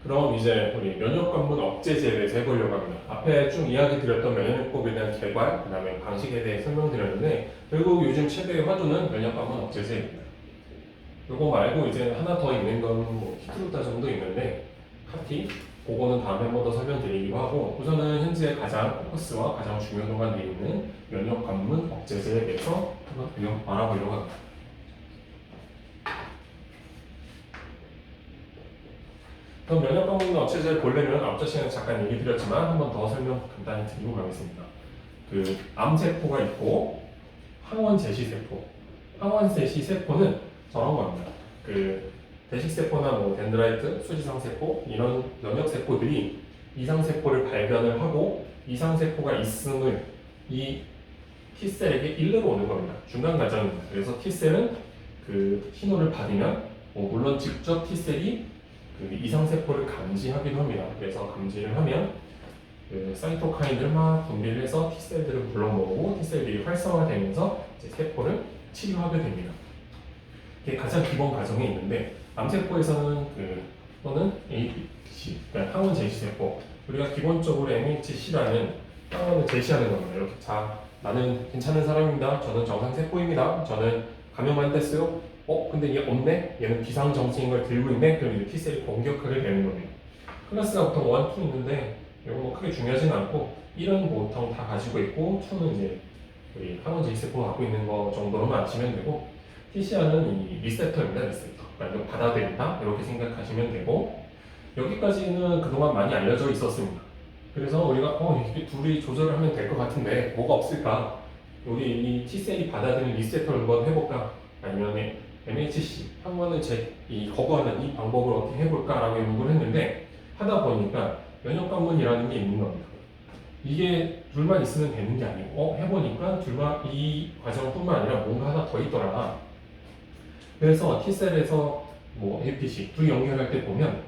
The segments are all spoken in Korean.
그럼 이제 우리 면역관문 억제제에 대해서 해보려고 합니다. 앞에 쭉 이야기 드렸던 면역요법에 대한 개발, 그 다음에 방식에 대해 설명드렸는데 결국 요즘 최대의 화두는 면역관문 억제제입니다. 이거 말고 이제 하나 더 있는 건뭐 키트루타 정도 있는데 카티, 그거는 다음에 한 번 더 설명드리기로 하고 우선은 현재 가장 포커스와 가장 중요도가 되어 있는 면역관문 억제제에 대해서 한번 알아보려고 합니다. 그럼 면역관문 억제제를 보려면 앞전 시간에 잠깐 얘기 드렸지만 한 번 더 설명 간단히 드리고 가겠습니다. 그 암세포가 있고 항원제시세포, 항원제시세포는 저런 겁니다. 그 대식세포나 뭐 덴드라이트, 수지상세포 이런 면역세포들이 이상세포를 발견을 하고 이상세포가 있음을 이 T셀에게 일르러 오는 겁니다. 중간 과정입니다. 그래서 T셀은 그 신호를 받으면 물론 직접 T셀이 그 이상세포를 감지하기도 합니다. 그래서 감지를 하면 그 사이토카인을 막 분비를 해서 T셀들을 불러모으고 T셀들이 활성화되면서 이제 세포를 치료하게 됩니다. 이게 가장 기본 과정이 있는데 암세포에서는 또는 APC, 그러니까 항원 제시세포 우리가 기본적으로 MHC라는 항원을 제시하는 겁니다. 이렇게 자, 나는 괜찮은 사람입니다. 저는 정상세포입니다. 저는 감염 안 됐어요. 근데 얘 없네? 얘는 비상정신인 걸 들고 있네? 그럼 이제 T셀이 공격하게 되는 겁니다. 클래스가 보통 1, 2 있는데 이거 뭐 크게 중요하진 않고 1은 보통 다 가지고 있고 2는 이제 우리 항원 제시세포가 갖고 있는 거 정도로만 아시면 되고 TCR은 이 리세터입니다. 리세터. 그러니까 이거 받아들인다 이렇게 생각하시면 되고 여기까지는 그동안 많이 알려져 있었습니다. 그래서 우리가 이게 둘이 조절을 하면 될 것 같은데 뭐가 없을까? 우리 이 T셀이 받아들이는 리세터를 한번 해볼까? 아니면 MHC 항원을 거부하는 이 방법을 어떻게 해볼까라고 연구를 했는데 하다 보니까 면역관문이라는 게 있는 겁니다. 이게 둘만 있으면 되는 게 아니고 해보니까 둘만 이 과정뿐만 아니라 뭔가 하나 더 있더라. 그래서 T셀에서 뭐 APC 둘이 연결할 때 보면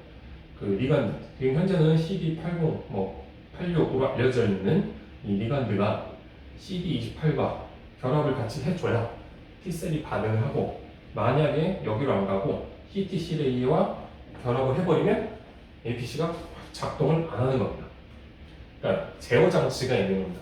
그 리간드 지금 현재는 CD80 86으로 알려져 있는 이 리간드가 CD28과 결합을 같이 해줘야 T셀이 반응을 하고 만약에 여기로 안 가고 CTC레이와 결합을 해버리면 APC가 작동을 안 하는 겁니다. 그러니까 제어 장치가 있는 겁니다.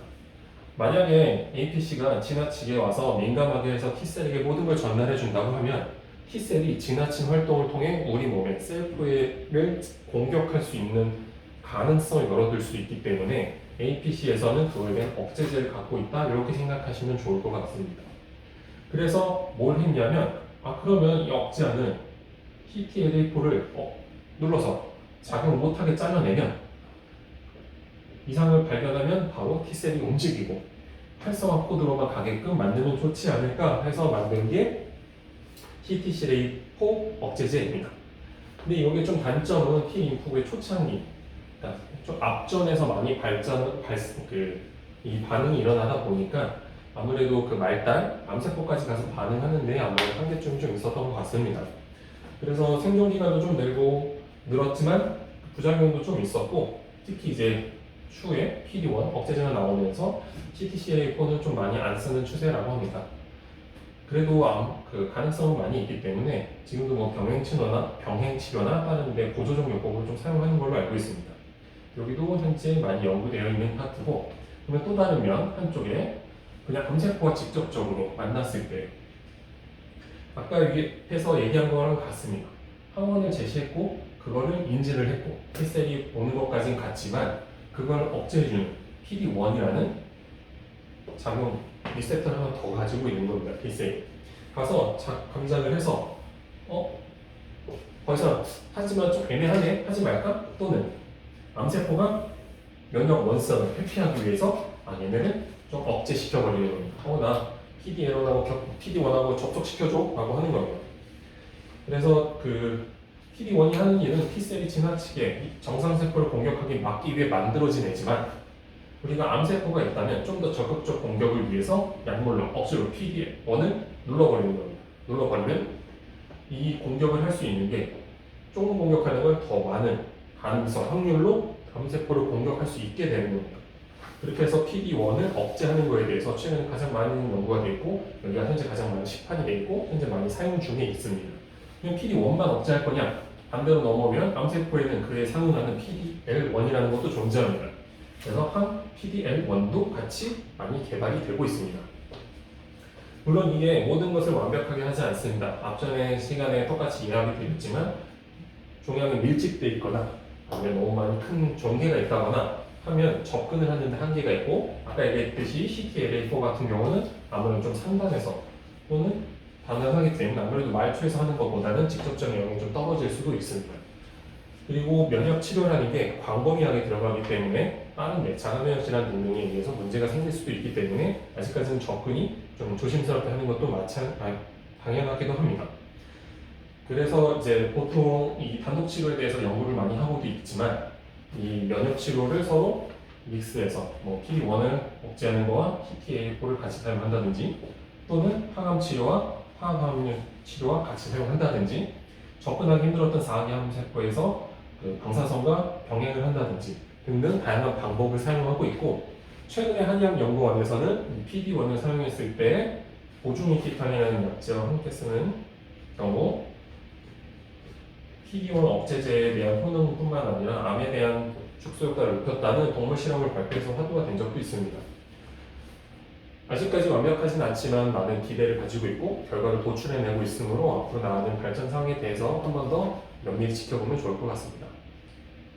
만약에 APC가 지나치게 와서 민감하게 해서 T셀에게 모든 걸 전달해 준다고 하면 T셀이 지나친 활동을 통해 우리 몸의 셀프를 공격할 수 있는 가능성을 열어둘 수 있기 때문에 APC에서는 그거에 대한 억제제를 갖고 있다 이렇게 생각하시면 좋을 것 같습니다. 그래서 뭘 했냐면 그러면 이 억제하는 TTLA4를 눌러서 작용 못하게 잘라내면 이상을 발견하면 바로 T셀이 움직이고 활성화 코드로만 가게끔 만들면 좋지 않을까 해서 만든 게 TTCA4 억제제입니다. 근데 이게 좀 단점은 T인프의 초창기, 그러니까 좀 앞전에서 많이 이 반응이 일어나다 보니까 아무래도 그 말단, 암세포까지 가서 반응하는데 아무래도 한계점이 좀 있었던 것 같습니다. 그래서 생존 기간도 좀 늘었지만 부작용도 좀 있었고 특히 이제 추후에 PD1 억제제가 나오면서 CTCA4는 좀 많이 안 쓰는 추세라고 합니다. 그래도 그 가능성은 많이 있기 때문에 지금도 뭐 병행치료나 다른 데 보조적 요법을 좀 사용하는 걸로 알고 있습니다. 여기도 현재 많이 연구되어 있는 파트고 그러면 또 다른 면 한쪽에 그냥 암세포가 직접적으로 만났을 때 아까 여기에서 얘기한 거랑 같습니다. 항원을 제시했고 그거를 인지를 했고 T셀이 오는 것까지는 같지만 그걸 억제해주는 PD1이라는 작용 리셉터를 하나 더 가지고 있는 겁니다. T셀이 가서 감작을 해서 거기서 하지만 좀 애매하네 하지 말까? 또는 암세포가 면역 원성을 회피하기 위해서 얘네를 좀 억제시켜버리는 겁니다. 나 PD1하고 접촉시켜줘 라고 하는 겁니다. 그래서 그 PD1이 하는 일은 T셀이 지나치게 정상세포를 공격하기 막기 위해 만들어진 애지만 우리가 암세포가 있다면 좀 더 적극적 공격을 위해서 약물로 억지로 PD1을 눌러버리는 겁니다. 눌러버리면 이 공격을 할 수 있는 게 조금 공격하는 걸 더 많은 가능성, 확률로 암세포를 공격할 수 있게 되는 겁니다. 그렇게 해서 PD1을 억제하는 거에 대해서 최근에 가장 많은 연구가 되어 있고 여기가 현재 가장 많은 시판이 되어 있고 현재 많이 사용 중에 있습니다. 그럼 PD1만 억제할 거냐? 반대로 넘어오면 암세포에는 그에 상응하는 PDL1이라는 것도 존재합니다. 그래서 항 PDL1도 같이 많이 개발이 되고 있습니다. 물론 이게 모든 것을 완벽하게 하지 않습니다. 앞전에 시간에 똑같이 이야기 드렸지만 종양이 밀집되어 있거나 아니면 너무 많이 큰 종괴가 있다거나 하면 접근을 하는데 한계가 있고, 아까 얘기했듯이 CTLA4 같은 경우는 아무래도 좀 상단에서 또는 가능하기 때문에 아무래도 말초에서 하는 것보다는 직접적인 영향이 좀 떨어질 수도 있습니다. 그리고 면역 치료라는 게 광범위하게 들어가기 때문에 빠른 내차가 면역 질환 등등에 의해서 문제가 생길 수도 있기 때문에 아직까지는 접근이 좀 조심스럽게 하는 것도 당연하기도 합니다. 그래서 이제 보통 이 단독 치료에 대해서 연구를 많이 하고도 있지만, 이 면역 치료를 서로 믹스해서 뭐 PD1을 억제하는 거와 CTLA4를 같이 사용한다든지, 또는 항암 치료와 화학암 치료와 같이 사용한다든지, 접근하기 힘들었던 사악의 세포에서 그 방사선과 병행을 한다든지 등등 다양한 방법을 사용하고 있고, 최근에 한의학연구원에서는 PD1을 사용했을 때 보중이티탄이라는 약제와 함께 쓰는 경우 PD1 억제제에 대한 효능뿐만 아니라 암에 대한 축소 효과를 높였다는 동물 실험을 발표해서 화두가 된 적도 있습니다. 아직까지 완벽하진 않지만 많은 기대를 가지고 있고 결과를 도출해내고 있으므로 앞으로 나가는 발전 사항에 대해서 한 번 더 면밀히 지켜보면 좋을 것 같습니다.